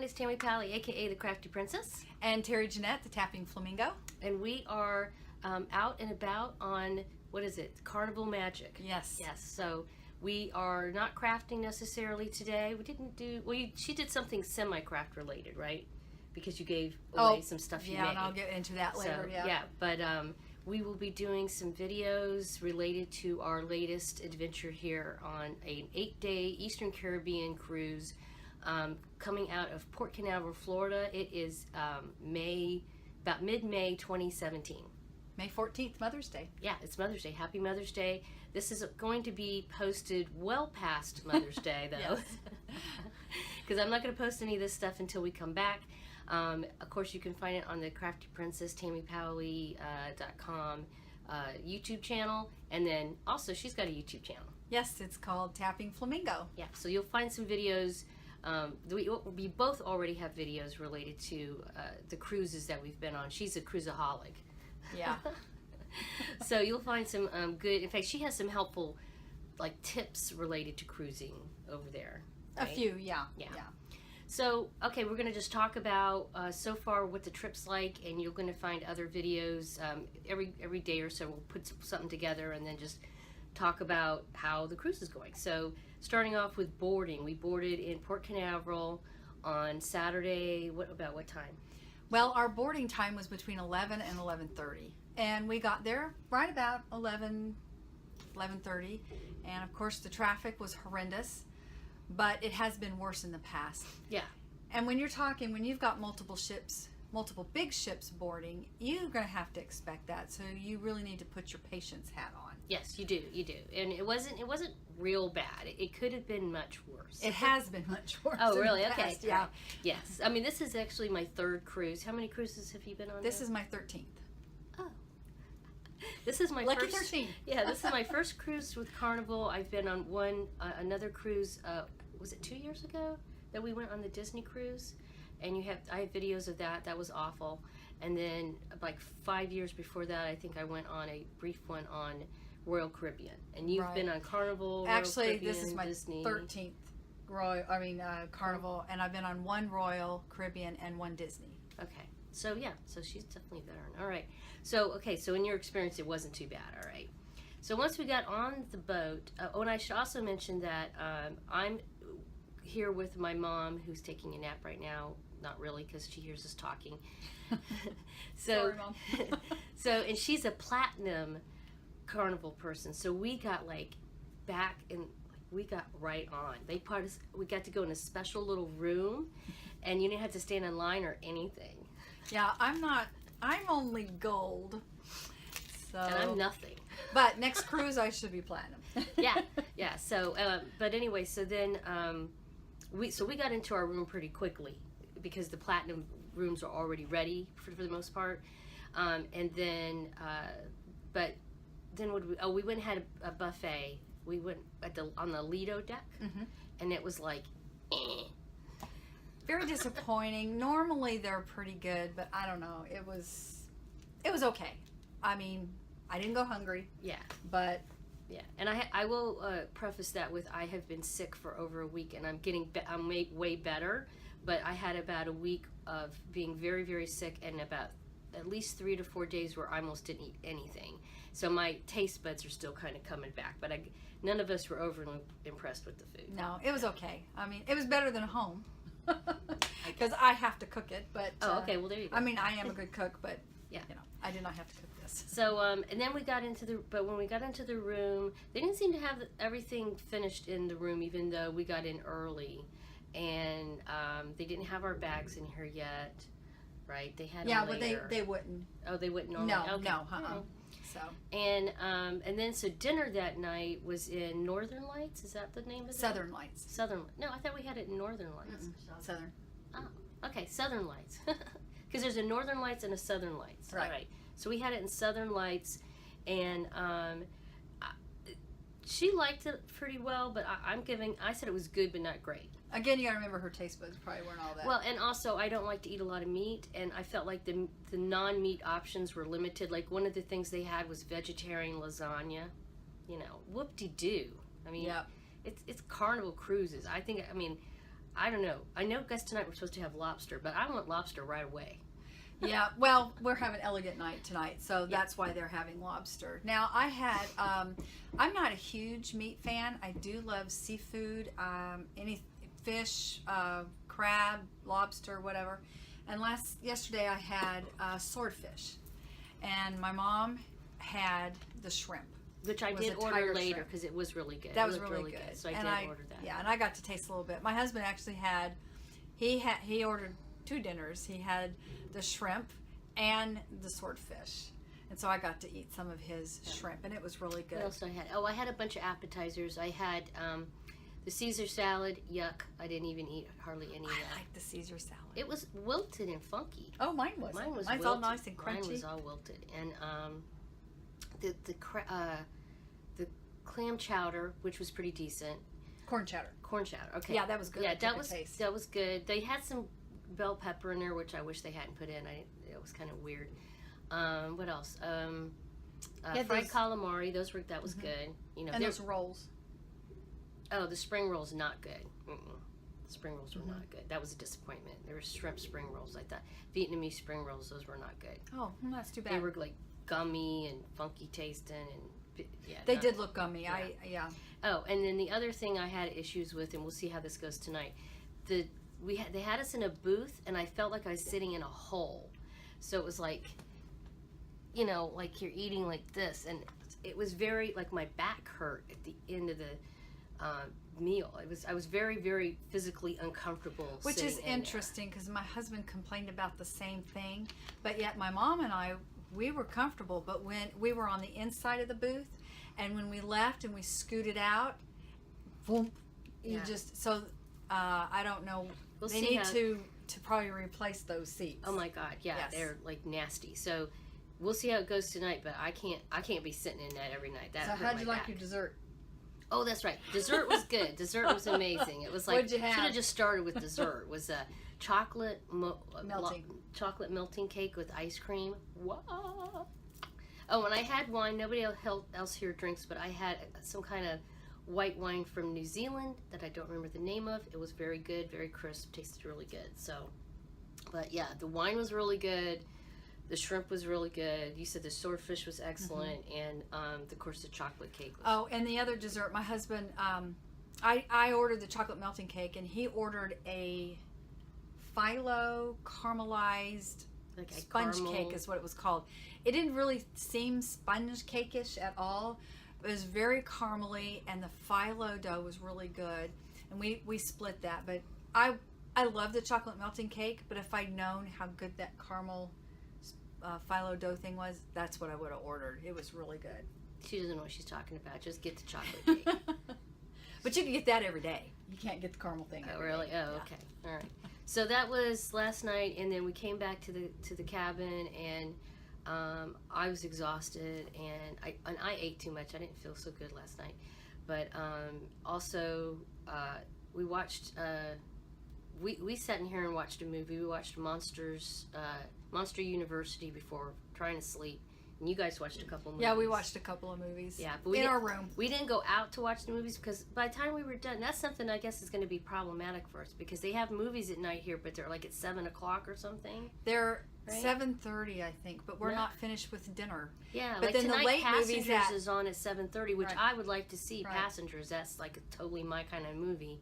everyone. It's Tammy Pally, aka the Crafty Princess. And Terry Jeanette, the Tapping Flamingo. And we are out and about on, what is it? Carnival Magic. Yes. Yes. So we are not crafting necessarily today. We didn't do, well, she did something semi-craft related, right? Because you gave away some stuff you made. Yeah, and I'll get into that later. So, but we will be doing some videos related to our latest adventure here on an 8-day Eastern Caribbean cruise coming out of Port Canaveral, Florida. It is about mid-May 2017. May 14th, Mother's Day. Yeah, it's Mother's Day. Happy Mother's Day. This is going to be posted well past Mother's Day, though. Because I'm not going to post any of this stuff until we come back. Of course, you can find it on the Crafty Princess, TammyPowley.com YouTube channel. And then also, she's got a YouTube channel. Yes, it's called Tapping Flamingo. Yeah, so you'll find some videos. We both already have videos related to the cruises that we've been on. She's a cruiseaholic. Yeah. So you'll find some good, in fact, she has some helpful like tips related to cruising over there. Right? A few, yeah. So, okay, we're going to just talk about so far what the trip's like, and you're going to find other videos every day or so. We'll put something together and then just talk about how the cruise is going. So, starting off with boarding, we boarded in Port Canaveral on Saturday. What time? Well, our boarding time was between 11 and 11:30, and we got there right about 11:30, and of course the traffic was horrendous, but it has been worse in the past. Yeah. And when you've got multiple big ships boarding, you're going to have to expect that. So you really need to put your patience hat on. Yes, you do. And it wasn't real bad. It could have been much worse. It has been much worse. Oh, really? In the Okay. past, yeah. Yes. I mean, this is actually my third cruise. How many cruises have you been on? This is my 13th. Oh. This is my Lucky first. 13. Yeah, this is my first cruise with Carnival. I've been on another cruise. Was it 2 years ago that we went on the Disney cruise? And I have videos of that. That was awful. And then like 5 years before that, I think I went on a brief one on Royal Caribbean. And you've been on Carnival, Actually, Royal Caribbean, this is my Disney. 13th Carnival, and I've been on one Royal Caribbean and one Disney. Okay. So yeah, so she's definitely a veteran. All right. So okay, so in your experience, it wasn't too bad. All right. So once we got on the boat, and I should also mention that I'm here with my mom, who's taking a nap right now. Not really, because she hears us talking. Sorry, Mom. And she's a platinum Carnival person. So we got back and we got right on. We got to go in a special little room, and you didn't have to stand in line or anything. Yeah, I'm only gold. So. And I'm nothing. But next cruise I should be platinum. Yeah. So, but anyway, so then we got into our room pretty quickly because the platinum rooms are already ready for the most part. And then, but then we went and had a buffet. We went on the Lido deck, and it was like, very disappointing. Normally they're pretty good, but I don't know. It was okay. I mean, I didn't go hungry. Yeah. But yeah, and I will preface that with I have been sick for over a week, and I'm way better. But I had about a week of being very, very sick, and about at least 3 to 4 days where I almost didn't eat anything. So my taste buds are still kind of coming back. But none of us were overly impressed with the food. No, it was okay. I mean, it was better than home because I have to cook it. But okay. Well, there you go. I mean, I am a good cook, but yeah, I did not have to cook this. So and then we got into when we got into the room, they didn't seem to have everything finished in the room, even though we got in early. And they didn't have our bags in here yet, right? They had them later. But they wouldn't. Oh, they wouldn't normally? No, okay. no, So. And then so dinner that night was in Northern Lights. Is that the name of it? Southern Lights. Southern. No, I thought we had it in Northern Lights. Southern. Oh, okay, Southern Lights. Because there's a Northern Lights and a Southern Lights. Right. All right. So we had it in Southern Lights, and she liked it pretty well, but I said it was good but not great. Again, you gotta remember her taste buds probably weren't all that. Well, and also I don't like to eat a lot of meat, and I felt like the non-meat options were limited. Like one of the things they had was vegetarian lasagna. Whoop-de-doo. I mean, it's Carnival cruises. I I don't know. I know guys tonight we're supposed to have lobster, but I want lobster right away. Yeah, well, we're having elegant night tonight, so that's why they're having lobster. Now, I had, I'm not a huge meat fan. I do love seafood, any fish, crab, lobster, whatever. And yesterday I had swordfish, and my mom had the shrimp. Which I did order later because it was really good. That was really good. So I did order that. Yeah, and I got to taste a little bit. My husband actually he ordered 2 dinners. He had the shrimp and the swordfish. And so I got to eat some of his shrimp, and it was really good. What else I had? Oh, I had a bunch of appetizers. I had the Caesar salad. Yuck. I didn't even eat hardly any of that. I like the Caesar salad. It was wilted and funky. Oh, mine was. Mine's wilted. All nice and crunchy. Mine was all wilted. And the clam chowder, which was pretty decent. Corn chowder. Okay. Yeah, that was good. Yeah, that was good. They had some bell pepper in there, which I wish they hadn't put in. It was kind of weird. What else? Fried calamari. That was good. You know, and those rolls. Oh, the spring rolls not good. The spring rolls were not good. That was a disappointment. There were shrimp spring rolls. I thought Vietnamese spring rolls. Those were not good. Oh, well, that's too bad. They were like gummy and funky tasting, and they did look gummy. Yeah. Oh, and then the other thing I had issues with, and we'll see how this goes tonight. They had us in a booth, and I felt like I was sitting in a hole. So it was like, you know, like you're eating like this, and it was very like my back hurt at the end of the meal. I was very, very physically uncomfortable. Which is interesting because my husband complained about the same thing, but yet my mom and I, we were comfortable. But when we were on the inside of the booth, and when we left and we scooted out, boom, I don't know. They need to probably replace those seats. Oh my God, yeah, yes. They're like nasty. So we'll see how it goes tonight. But I can't be sitting in that every night. So how'd you like your dessert? Oh, that's right. Dessert was good. Dessert was amazing. It was like What'd you have? Should have just started with dessert. It was a chocolate melting cake with ice cream. Whoa. Oh, and I had wine. Nobody else here drinks, but I had some kind of white wine from New Zealand that I don't remember the name of. It was very good, very crisp, tasted really good. So, but yeah, the wine was really good. The shrimp was really good. You said the swordfish was excellent, and of course the chocolate cake. Oh, and the other dessert, my husband, I ordered the chocolate melting cake, and he ordered a phyllo caramelized sponge cake, is what it was called. It didn't really seem sponge cake-ish at all. It was very caramely, and the phyllo dough was really good, and we split that. But I love the chocolate melting cake, but if I'd known how good that caramel phyllo dough thing was, that's what I would have ordered. It was really good. She doesn't know what she's talking about. Just get the chocolate cake. But you can get that every day. You can't get the caramel thing every really day. Oh, yeah. Okay. All right. So that was last night, and then we came back to the cabin, and I was exhausted, and I ate too much. I didn't feel so good last night. But also we watched we sat in here and watched a movie. We watched Monster University before trying to sleep. And you guys watched a couple movies. Yeah, we watched a couple of movies. Yeah, but in our room. We didn't go out to watch the movies because by the time we were done, that's something I guess is going to be problematic for us because they have movies at night here, but they're like at 7 o'clock or something. They're 7:30, I think, but we're not finished with dinner. Yeah, but like then tonight, the late Passengers is on at 7:30, which Right. I would like to see. Right. Passengers, that's like totally my kind of movie,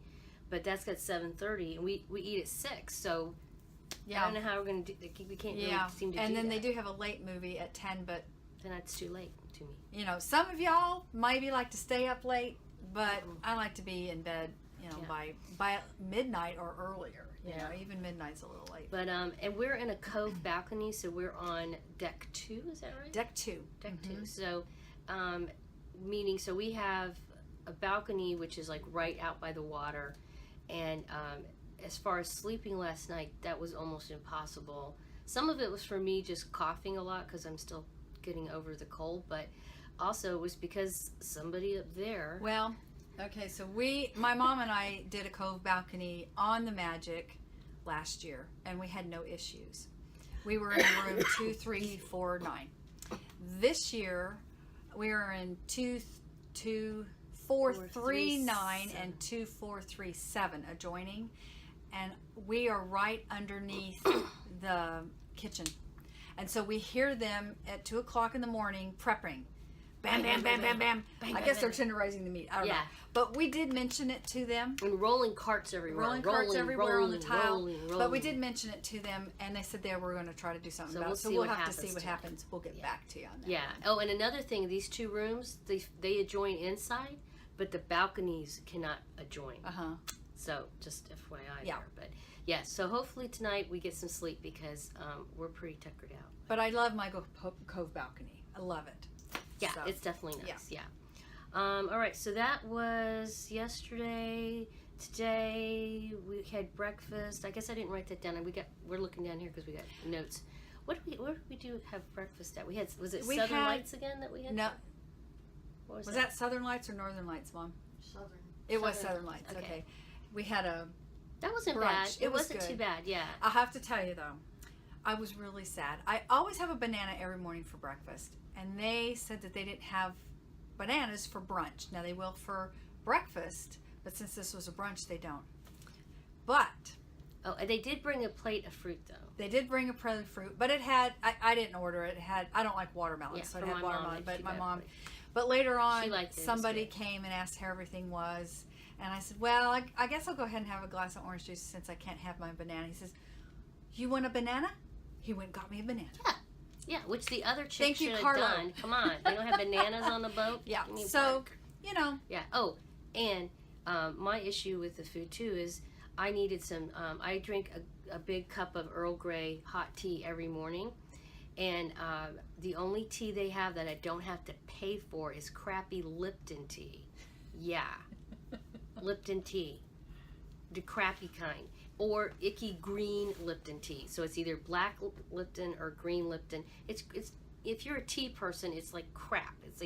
but that's got 7:30, and we eat at 6, so. Yeah. I don't know how we're going to do. We can't really seem to do and then that. they do have a late movie at 10, but then it's too late to me. You know, some of y'all maybe like to stay up late, but I like to be in bed, you know, by midnight or earlier. You know, even midnight's a little late. But and we're in a cove balcony, so we're on deck 2. Is that right? Deck 2. Deck 2. So, meaning so we have a balcony which is like right out by the water, and as far as sleeping last night, that was almost impossible. Some of it was for me just coughing a lot because I'm still getting over the cold, but also it was because somebody up there. Well, okay, so my mom and I did a cove balcony on the Magic last year, and we had no issues. We were in room 2349. This year, we are in 2439 and 2437 adjoining. and we are right underneath the kitchen. And so we hear them at 2 o'clock in the morning prepping. Bam, bam, bam, bam, bam. I guess they're tenderizing the meat. I don't know. But we did mention it to them. And rolling carts everywhere. Rolling carts everywhere on the tile. But we did mention it to them, and they said they were going to try to do something about it. So we'll have to see what happens. We'll get back to you on that. Yeah. Oh, and another thing, these 2 rooms, they adjoin inside, but the balconies cannot adjoin. So just FYI there. But yeah, so hopefully tonight we get some sleep because we're pretty tuckered out. But I love my Cove balcony. I love it. Yeah, so, it's definitely nice. Yeah. All right, so that was yesterday. Today we had breakfast. I guess I didn't write that down. We're looking down here because we got notes. Where did we have breakfast at? Was it Southern Lights again that we had? No. What was that Southern Lights or Northern Lights, Mom? Southern. It was Southern Lights. Okay. We had a That wasn't brunch. bad. It wasn't good. too bad. Yeah. I have to tell you though, I was really sad. I always have a banana every morning for breakfast. And they said that they didn't have bananas for brunch. Now they will for breakfast, but since this was a brunch, they don't. But they did bring a plate of fruit though. They did bring a plate of fruit, but it had I didn't order it. It had I don't like watermelon, so it had watermelon. But my mom. But later on, somebody came and asked how everything was, and I said, "Well, I guess I'll go ahead and have a glass of orange juice since I can't have my banana." He says, "You want a banana?" He went and got me a banana. Yeah. Yeah, which the other chick should have done. Come on, they don't have bananas on the boat. Yeah, so you know. Yeah. Oh, and my issue with the food too is I needed some. I drink a big cup of Earl Grey hot tea every morning, and the only tea they have that I don't have to pay for is crappy Lipton tea. Yeah, Lipton tea, the crappy kind. Or icky green Lipton tea. So it's either black Lipton or green Lipton. It's if you're a tea person, it's like crap. It's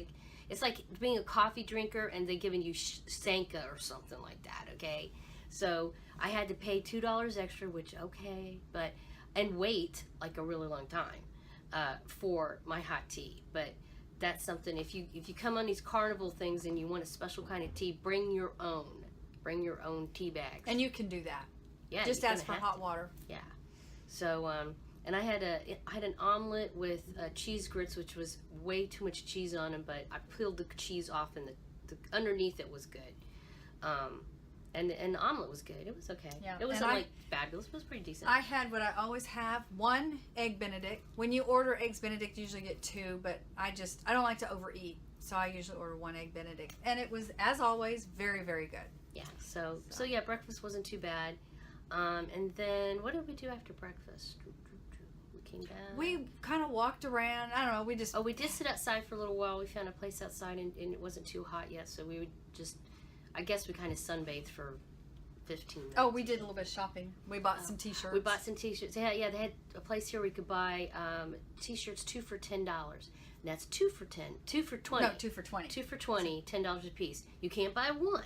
like being a coffee drinker and they giving you Sanka or something like that. Okay, so I had to pay $2 extra, which and wait like a really long time for my hot tea. But that's something. If you come on these Carnival things and you want a special kind of tea, bring your own tea bags. And you can do that. Yeah, just ask for hot water. Yeah. So, and I had an omelet with cheese grits, which was way too much cheese on them, but I peeled the cheese off, and the underneath it was good. And the omelet was good. It was okay. Yeah. It wasn't like fabulous. It was pretty decent. I had what I always have: 1 egg Benedict. When you order eggs Benedict, you usually get 2, but I don't like to overeat, so I usually order 1 egg Benedict, and it was, as always, very, very good. Yeah. So yeah, breakfast wasn't too bad. And then what did we do after breakfast? We came back. We kind of walked around. I don't know. We did sit outside for a little while. We found a place outside, and it wasn't too hot yet, so we would just, I guess we kind of sunbathed for 15 minutes. Oh, we did a little bit of shopping. We bought some T-shirts. We bought some T-shirts. Yeah, they had a place here where you could buy T-shirts 2 for $10. And that's 2 for 10, 2 for 20. No, 2 for 20. 2 for 20, $10 a piece. You can't buy one.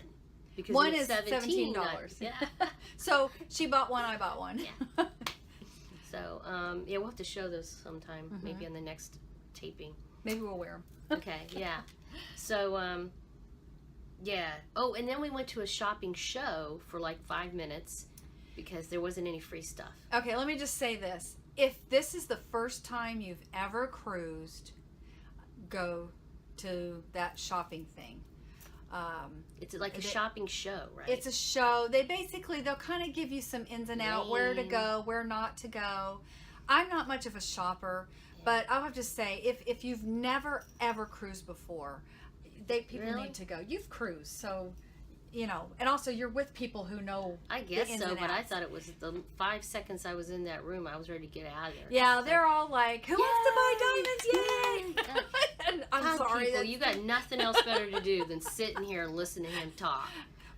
Because one is $17. Yeah. So she bought one, I bought one. Yeah. So, we'll have to show those sometime, maybe on the next taping. Maybe we'll wear them. Okay, yeah. So, yeah. Oh, and then we went to a shopping show for like 5 minutes because there wasn't any free stuff. Okay, let me just say this. If this is the first time you've ever cruised, go to that shopping thing. It's like a shopping show, right? It's a show. They'll kind of give you some ins and outs, where to go, where not to go. I'm not much of a shopper, but I'll have to say, if you've never ever cruised before, people need to go. You've cruised, so and also you're with people who know. I guess so, but I thought it was the 5 seconds I was in that room, I was ready to get out of there. Yeah, they're all like, "Who wants to buy diamonds? Yay!" And I'm sorry, people, you got nothing else better to do than sit in here and listen to him talk.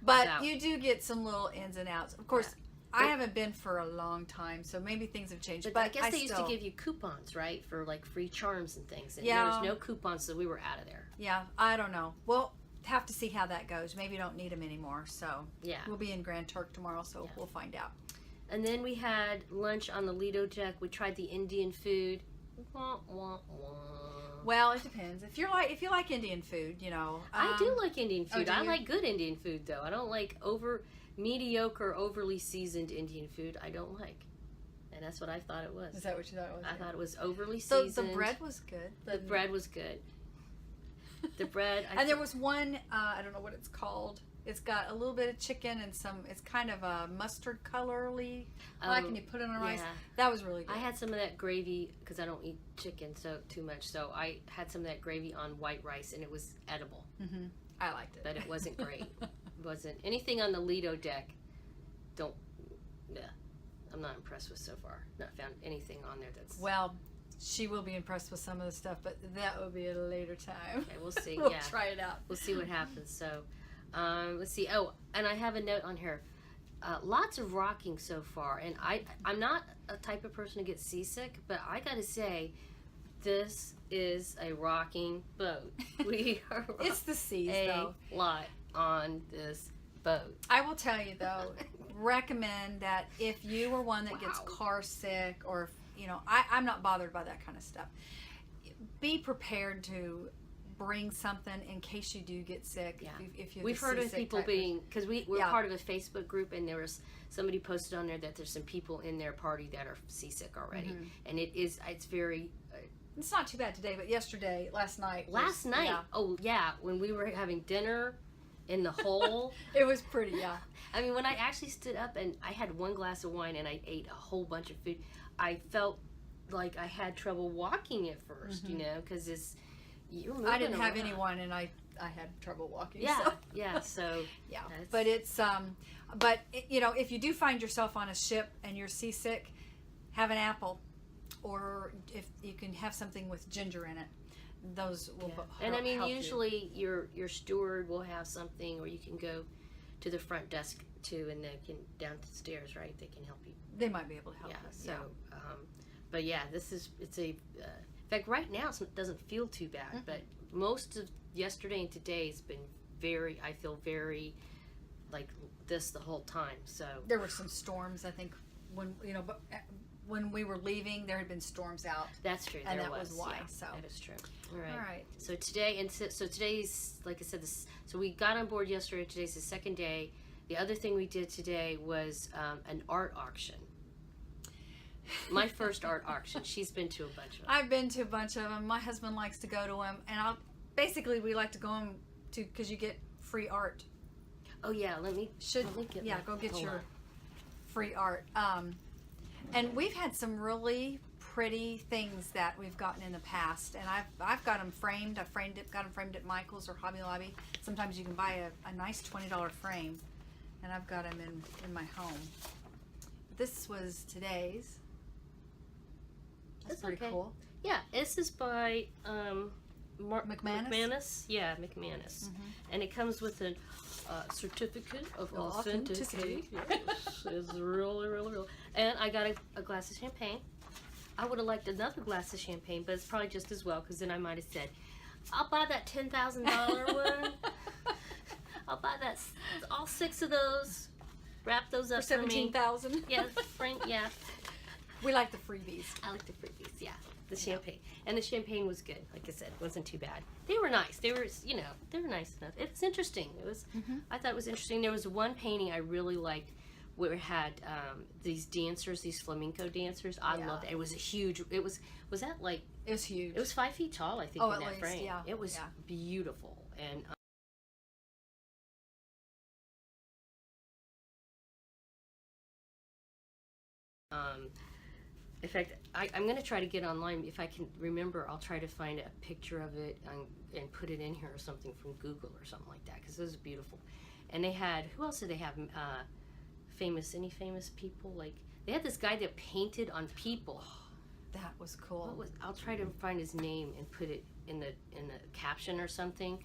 But you do get some little ins and outs. Of course, I haven't been for a long time, so maybe things have changed. But I guess they used to give you coupons, right, for like free charms and things. And there was no coupons, so we were out of there. Yeah, I don't know. Well, have to see how that goes. Maybe don't need them anymore. So we'll be in Grand Turk tomorrow, so we'll find out. And then we had lunch on the Lido deck. We tried the Indian food. Wah, wah, wah. Well, it depends. If you like Indian food, I do like Indian food. I like good Indian food, though. I don't like mediocre, overly seasoned Indian food I don't like. And that's what I thought it was. Is that what you thought it was? I thought it was overly So seasoned. the bread was good. The bread was good. The bread. And there was one, I don't know what it's called. It's got a little bit of chicken and some, it's kind of a mustard colorly, like, and you put it on rice. Yeah. That was really good. I had some of that gravy, because I don't eat chicken too much, so I had some of that gravy on white rice, and it was edible. Mm-hmm. I liked it. But it wasn't great. It wasn't. Anything on the Lido deck, I'm not impressed with so far. Not found anything on there that's... Well, she will be impressed with some of the stuff, but that will be at a later time. Okay, we'll see. We'll yeah. try it out. We'll see what happens. So, let's see. Oh, and I have a note on here. Lots of rocking so far, and I'm not a type of person to get seasick, but I gotta say, this is a rocking boat. We are It's the seas, though. a lot on this boat. I will tell you, though, recommend that if you are one that gets car sick, or, you know, I'm not bothered by that kind of stuff. Be prepared to bring something in case you do get sick. Yeah. If you're We've the heard of seasick people type being, because we're Yeah. part of a Facebook group, and there was somebody posted on there that there's some people in their party that are seasick already, and it's very. It's not too bad today, but yesterday, last night. Yeah. Oh yeah, when we were having dinner in the hole. It was pretty, yeah. I mean, when I actually stood up and I had one glass of wine and I ate a whole bunch of food, I felt like I had trouble walking at first, you know, because you're moving I didn't have around. any wine, and I had trouble walking. Yeah, so. yeah. So Yeah, but it's you know, if you do find yourself on a ship and you're seasick, have an apple, or if you can have something with ginger in it, those will help. And I mean, help usually your steward will have something, or you can go to the front desk too, and they can downstairs, right? They can help you. They might be able to help. Yeah. you. So, but yeah, it's a. In fact, right now it doesn't feel too bad, but most of yesterday and today has been I feel very like this the whole time. So There were some storms, I think, when when we were leaving, there had been storms out. that's true. And there that was why, Yeah, so. that is true. All right. All right. So today, so today's, like I said, so we got on board yesterday. Today's the second day. The other thing we did today was an art auction. My first art auction. She's been to a bunch of them. I've been to a bunch of them. My husband likes to go to them, and basically we like to go them to because you get free art. Oh yeah, let me get Go get hold your on. free art. And we've had some really pretty things that we've gotten in the past, and I've got them framed. Got them framed at Michael's or Hobby Lobby. Sometimes you can buy a nice $20 frame, and I've got them in my home. This was today's. That's pretty okay. cool. Yeah, this is by McManus? McManus. Yeah, McManus, and it comes with a certificate of authenticity. Yes, it's really, really, really. And I got a glass of champagne. I would have liked another glass of champagne, but it's probably just as well, because then I might have said, "I'll buy that $10,000 one. I'll buy that all 6 of those. Wrap those up For for me." $17,000. Yeah, Frank. Yeah. We like the freebies. I like the freebies, yeah. The champagne. And the champagne was good. Like I said, it wasn't too bad. They were nice. They were, they were nice enough. It was interesting. I thought it was interesting. There was one painting I really liked where it had these dancers, these flamenco dancers. I loved it. It was a huge, was that like? It was huge. It was 5 feet tall, I think, Oh, in at that least, frame. yeah. It was Yeah. beautiful. And in fact, I'm going to try to get online. If I can remember, I'll try to find a picture of it and put it in here or something from Google or something like that, because it was beautiful. And they had, who else did they have? Any famous people? Like, they had this guy that painted on people. That was cool. I'll try to find his name and put it in the caption or something,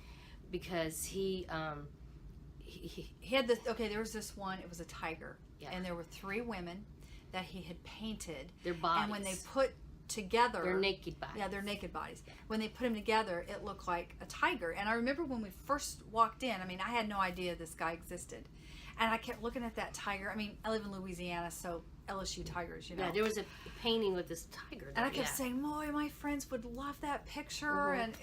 because he had this. Okay, there was this one. It was a tiger, and there were 3 women that he had painted. Their bodies. And when they put together, their naked bodies. Yeah, their naked bodies. When they put them together, it looked like a tiger. And I remember when we first walked in. I mean, I had no idea this guy existed, and I kept looking at that tiger. I mean, I live in Louisiana, so LSU tigers, Yeah, there was a painting with this tiger there. And I kept saying, "Boy, my friends would love that picture," and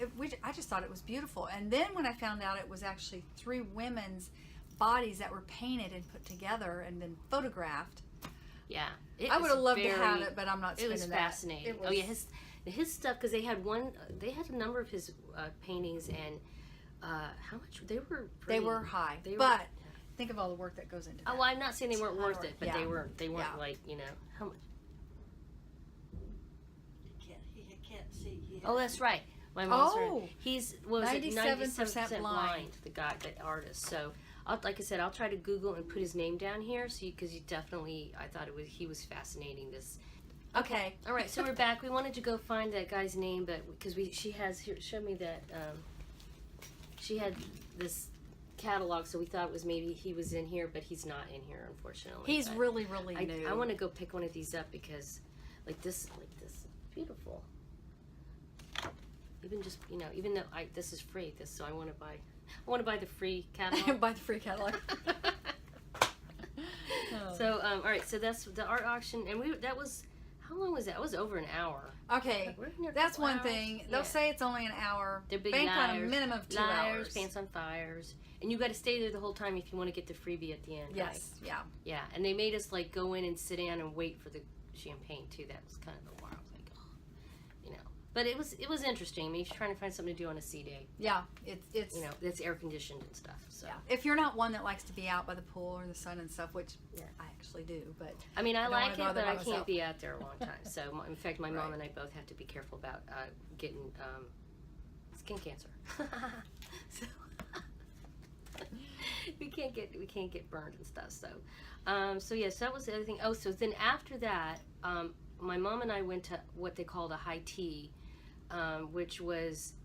I just thought it was beautiful. And then when I found out it was actually 3 women's bodies that were painted and put together and then photographed. Yeah, I would have loved to have it, but I'm not spending that. It was fascinating. Oh yeah, his stuff, because they had a number of his paintings, and how much they were. They were high, but think of all the work that goes into that. Oh, well, I'm not saying they weren't worth it, but they weren't like, how much. He can't see yet. Oh, that's right. My mom's 97% blind. The guy, the artist. So, like I said, I'll try to Google and put his name down here, because you definitely, I thought he was fascinating. This. Okay. All right. So we're back. We wanted to go find that guy's name, but because she showed me that she had this catalog, so we thought it was maybe he was in here, but he's not in here, unfortunately. He's really new. I want to go pick one of these up, because like this beautiful. Even though this is free, so I want to buy the free catalog. Buy the free catalog. So all right, so that's the art auction, and that was, how long was that? It was over an hour. Okay, that's one thing. They'll say it's only an hour. They're big bank liars. on a minimum of 2 hours. Pants on fires, and you got to stay there the whole time if you want to get the freebie at the end. Yes, right? Yeah, and they made us like go in and sit down and wait for the champagne too. That was kind of a while. But it was interesting. I mean, you're trying to find something to do on a sea day. Yeah, it's it's air conditioned and stuff. So if you're not one that likes to be out by the pool or the sun and stuff, which I actually do, but I mean, I like it, but I can't be out there a long time. So in fact, my mom and I both have to be careful about getting skin cancer. So we can't get burned and stuff. So yes, that was the other thing. Oh, so then after that, my mom and I went to what they called a high tea. Which was,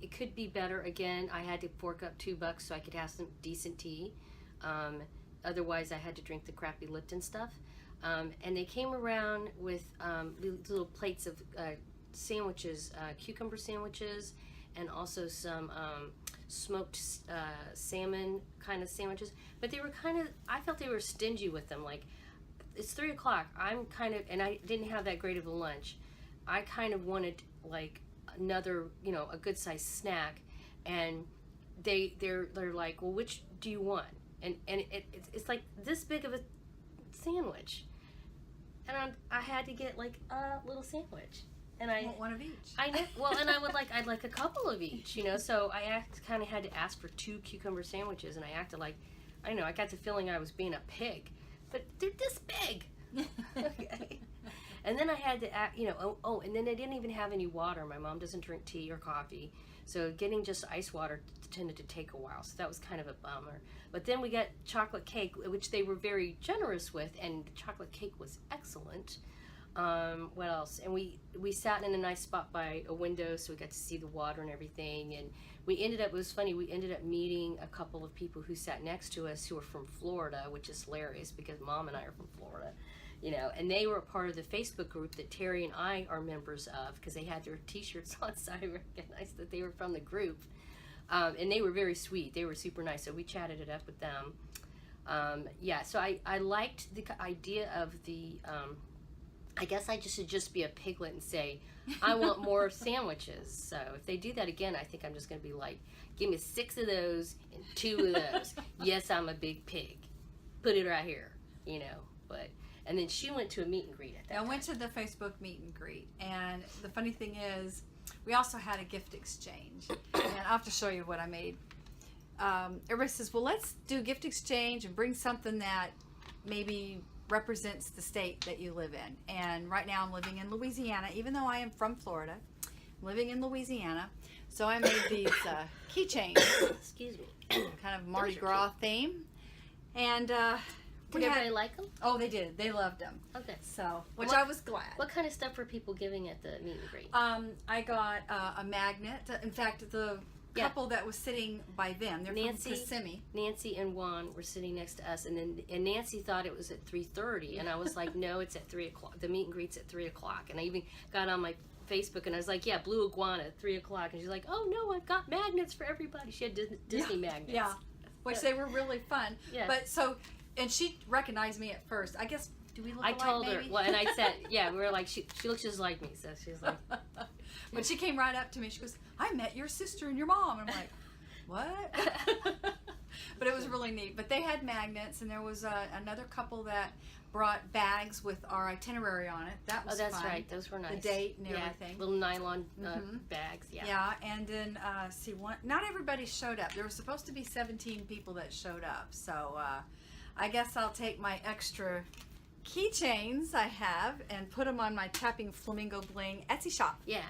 it could be better. Again, I had to fork up $2 so I could have some decent tea. Otherwise, I had to drink the crappy Lipton stuff. And they came around with little plates of sandwiches, cucumber sandwiches, and also some smoked salmon kind of sandwiches. But they were I felt they were stingy with them. Like, it's 3 o'clock. And I didn't have that great of a lunch. I kind of wanted like another, a good sized snack, and they're like, well, which do you want? And it's like this big of a sandwich, and I had to get like a little sandwich, and I want one of each. I know. Well, and I'd like a couple of each, So I kind of had to ask for 2 cucumber sandwiches, and I acted like, I got the feeling I was being a pig, but they're this big. Okay. And then I had to act, and then they didn't even have any water. My mom doesn't drink tea or coffee, so getting just ice water tended to take a while, so that was kind of a bummer. But then we got chocolate cake, which they were very generous with, and the chocolate cake was excellent. What else? And we sat in a nice spot by a window, so we got to see the water and everything, and it was funny, we ended up meeting a couple of people who sat next to us who were from Florida, which is hilarious because Mom and I are from Florida. And they were a part of the Facebook group that Terry and I are members of, because they had their t-shirts on, so I recognized that they were from the group. And they were very sweet. They were super nice, so we chatted it up with them. So I liked the idea of the, I guess I should just be a piglet and say, I want more sandwiches. So if they do that again, I think I'm just going to be like, give me 6 of those and 2 of those. Yes, I'm a big pig. Put it right here, but... And then she went to a meet and greet at that time. I went to the Facebook meet and greet, and the funny thing is, we also had a gift exchange, and I'll have to show you what I made. Everybody says, well, let's do gift exchange and bring something that maybe represents the state that you live in. And right now I'm living in Louisiana, even though I am from Florida, I'm living in Louisiana. So I made these keychains. Excuse me. Kind of Mardi Gras theme. And did everybody like them? Oh, they did. They loved them. Okay. So, I was glad. What kind of stuff were people giving at the meet and greet? I got a magnet. In fact, the couple that was sitting by them, they're from Kissimmee. Nancy and Juan were sitting next to us, and Nancy thought it was at 3:30, and I was like, no, it's at 3 o'clock. The meet and greet's at 3 o'clock, and I even got on my Facebook, and I was like, yeah, Blue Iguana at 3 o'clock, and she's like, oh no, I've got magnets for everybody. She had Disney magnets. Yeah, which they were really fun. Yeah. But so. And she recognized me at first. I guess, do we look alike, I told her, maybe? well, and I said, yeah, we were like, she looks just like me, so she's like. But she came right up to me. She goes, I met your sister and your mom. And I'm like, what? But it was really neat. But they had magnets, and there was another couple that brought bags with our itinerary on it. That was that's fun. right. Those were nice. The date and yeah, everything. Little nylon bags. Yeah. Yeah, and then not everybody showed up. There were supposed to be 17 people that showed up. So I guess I'll take my extra keychains I have and put them on my Tapping Flamingo Bling Etsy shop. Yeah.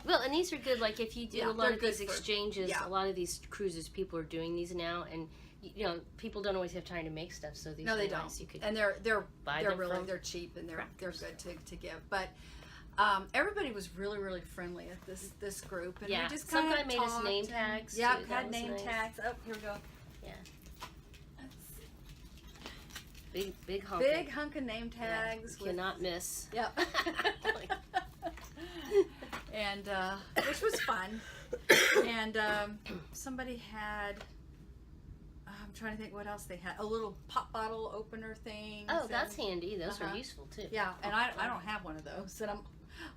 Well, and these are good. Like if you do Yeah, a lot they're of these good for- exchanges, yeah. a lot of these cruises, people are doing these now, and you know, people don't always have time to make stuff. So these No, are they nice. don't. You could And buy them really from they're cheap and they're crafters. good to give. But everybody was really friendly at this group, and Yeah. we just Some kind guy of made us name tags, Yep, too. That had was name nice. tags. Oh, here we go. Yeah. Let's see. Big hunk. Big hunk of name tags. Yeah. Cannot miss. Yep. Like- And which was fun. And somebody had. I'm trying to think what else they had. A little pop bottle opener thing. Oh, that's handy. Those are Uh-huh. useful too. Yeah, and I don't have one of those, and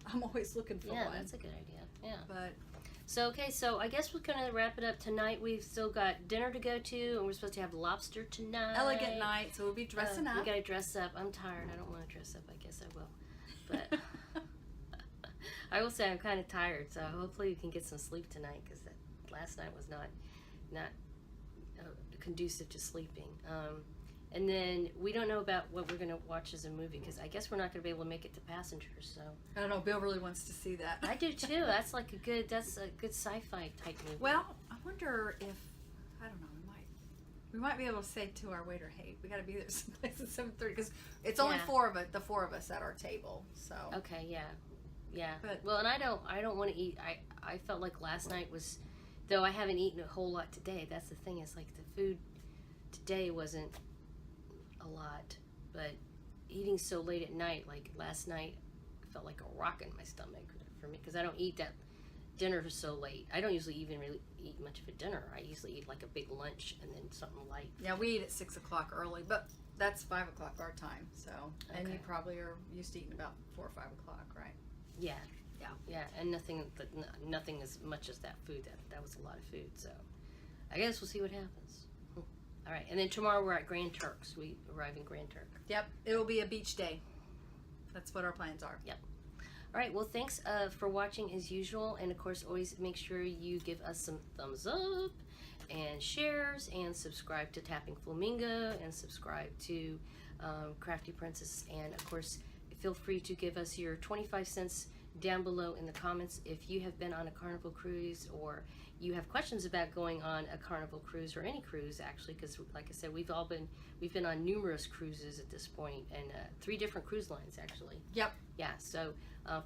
I'm always looking for Yeah, one. that's a good idea. Yeah. But So okay, so I guess we're gonna wrap it up tonight. We've still got dinner to go to, and we're supposed to have lobster tonight. elegant night, so we'll be dressing up. We gotta dress up. I'm tired. I don't want to dress up. I guess I will, but I will say I'm kind of tired. So hopefully we can get some sleep tonight because last night was not conducive to sleeping. And then we don't know about what we're gonna watch as a movie because I guess we're not gonna be able to make it to Passengers. So I don't know. Bill really wants to see that. I do too. That's a good sci-fi type movie. Well, I wonder if I don't know. We might be able to say to our waiter, "Hey, we got to be there someplace at 7:30," because it's only Yeah. the four of us at our table. So Okay, yeah. But- Well, and I don't want to eat. I felt like last night was, though I haven't eaten a whole lot today. That's the thing. It's like the food today wasn't a lot, but eating so late at night, like last night, I felt like a rock in my stomach for me because I don't eat that dinner so late. I don't usually even really eat much of a dinner. I usually eat like a big lunch and then something light. yeah, we eat at 6:00 early, but that's 5:00 our time. So and you Okay. probably are used to eating about 4 or 5:00, right? Yeah. Yeah. Yeah, and nothing as much as that food. That was a lot of food. So, I guess we'll see what happens. All right, and then tomorrow we're at Grand Turk. So we arrive in Grand Turk. Yep, it will be a beach day. That's what our plans are. All right. Well, thanks for watching as usual, and of course, always make sure you give us some thumbs up and shares, and subscribe to Tapping Flamingo, and subscribe to Crafty Princess, and of course, feel free to give us your 25 cents down below in the comments if you have been on a Carnival cruise or you have questions about going on a Carnival cruise or any cruise actually, because like I said, we've been on numerous cruises at this point, and 3 different cruise lines actually. Yep. Yeah, so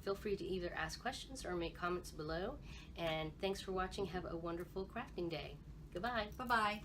feel free to either ask questions or make comments below, and thanks for watching. Have a wonderful crafting day. Goodbye. Bye-bye.